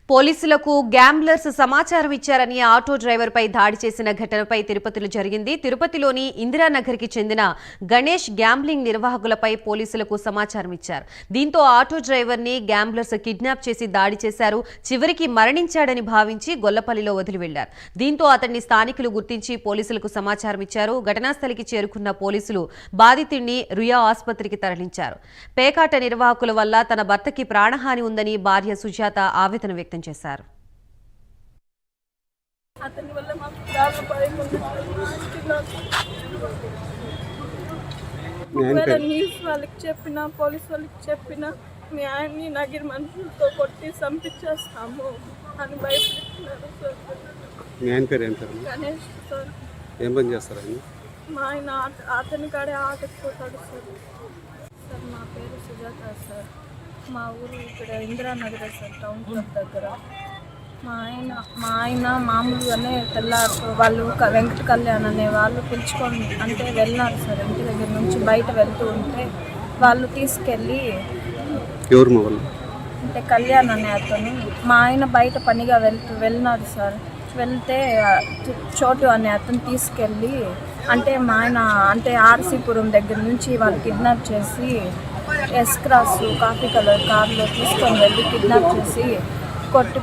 పోలీసులకు గ్యాంబ్లర్స్ సమాచారం ఇచ్చారని ఆటో డ్రైవర్పై దాడి చేసిన ఘటనపై తిరుపతిలో జరిగింది. తిరుపతిలోని ఇందిరానగర్కి చెందిన గణేష్ గ్యాంబ్లింగ్ నిర్వాహకులపై పోలీసులకు సమాచారం ఇచ్చారు. దీంతో ఆటో డ్రైవర్ని గ్యాంబ్లర్స్ కిడ్నాప్ చేసి దాడి చేశారు. చివరికి మరణించాడని భావించి గొల్లపల్లిలో వదిలి వెళ్లారు. దీంతో అతన్ని స్థానికులు గుర్తించి పోలీసులకు సమాచారం ఇచ్చారు. ఘటనాస్థలికి చేరుకున్న పోలీసులు బాధితుడిని రుయా ఆసుపత్రికి తరలించారు. పేకాట నిర్వాహకుల వల్ల తన భర్తకి ప్రాణహాని ఉందని భార్య సుజాత ఆవేదన వ్యక్తం చేశారు. న్యూస్ వాళ్ళకి చెప్పిన పోలీసు వాళ్ళకి చెప్పిన మీ ఆయన్ని నగిరి మనుషులతో కొట్టి చంపించేస్తాము అని భయపెడుతున్నారు సార్. మీ ఆయన పేరు ఏం పేరు? గణేష్ సార్. ఏం పని చేస్తారు ఆయన? మా ఆయన అతని కాడే ఆటపోతాడు సార్. సార్ మా పేరు సుజాత సార్. మా ఊరు ఇక్కడ ఇందిరానగర్ సార్, టౌన్ క్లబ్ దగ్గర. మా ఆయన మామూలుగానే తెల్లారు వాళ్ళు వెంకట కళ్యాణ్ అనే వాళ్ళు పిలుచుకొని అంటే వెళ్ళినారు సార్. ఇంటి దగ్గర నుంచి బయట వెళ్తూ ఉంటే వాళ్ళు తీసుకెళ్ళి అంటే కళ్యాణ్ అనే అతను మా ఆయన బయట పనిగా వెళ్ళినాడు సార్. వెళ్తే చోటు అనే అతను తీసుకెళ్ళి అంటే మా ఆయన అంటే ఆర్సీపురం దగ్గర నుంచి వాళ్ళు కిడ్నాప్ చేసి ఎస్ క్రాస్ కాఫీ కలర్ కార్లో తీసుకొని వెళ్ళి కిడ్నాప్ చేసి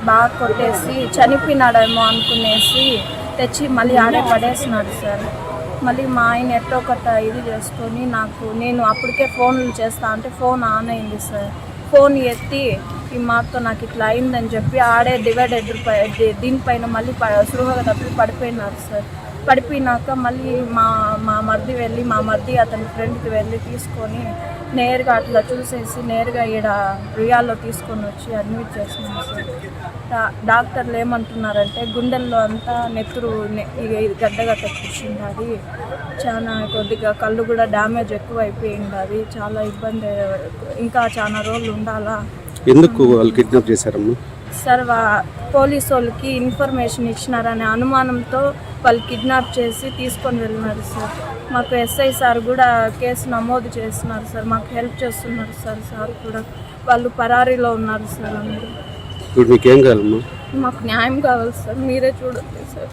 బాగా కొట్టేసి చనిపోయినాడేమో అనుకునేసి తెచ్చి మళ్ళీ ఆడే పడేసినాడు సార్. మళ్ళీ మా ఆయన ఎట్టో ఒకట ఇది చేసుకొని నేను అప్పటికే ఫోన్లు చేస్తా అంటే ఫోన్ ఆన్ అయింది సార్. ఫోన్ ఎత్తి ఈ మాతో నాకు ఇట్లా అయిందని చెప్పి ఆడే డివైడెడ్ దీనిపైన మళ్ళీ సులువుగా తప్పి పడిపోయినారు సార్. పడిపోయినాక మళ్ళీ మా మర్ది అతని ఫ్రెండ్కి వెళ్ళి తీసుకొని నేరుగా అట్లా చూసేసి నేరుగా ఈడ రుయాల్లో తీసుకొని వచ్చి అడ్మిట్ చేసినాం సార్. డాక్టర్లు ఏమంటున్నారంటే గుండెల్లో అంతా నెత్తురు గడ్డగట్ట కూర్చుంది. చాలా కొద్దిగా కళ్ళు కూడా డ్యామేజ్ ఎక్కువ అయిపోయింది. అది చాలా ఇబ్బంది, ఇంకా చాలా రోజులు ఉండాలా. ఎందుకు వాళ్ళు కిడ్నాప్ చేశారమ్మా? సార్ పోలీసు వాళ్ళకి ఇన్ఫర్మేషన్ ఇచ్చినారనే అనుమానంతో వాళ్ళు కిడ్నాప్ చేసి తీసుకొని వెళ్ళినారు సార్. మాకు ఎస్ఐ సార్ కూడా కేసు నమోదు చేస్తున్నారు సార్. మాకు హెల్ప్ చేస్తున్నారు సార్ కూడా. వాళ్ళు పరారీలో ఉన్నారు సార్. అందరూ ఇప్పుడు మీకేం కావాలమ్మా? మాకు న్యాయం కావాలి సార్. మీరే చూడండి సార్.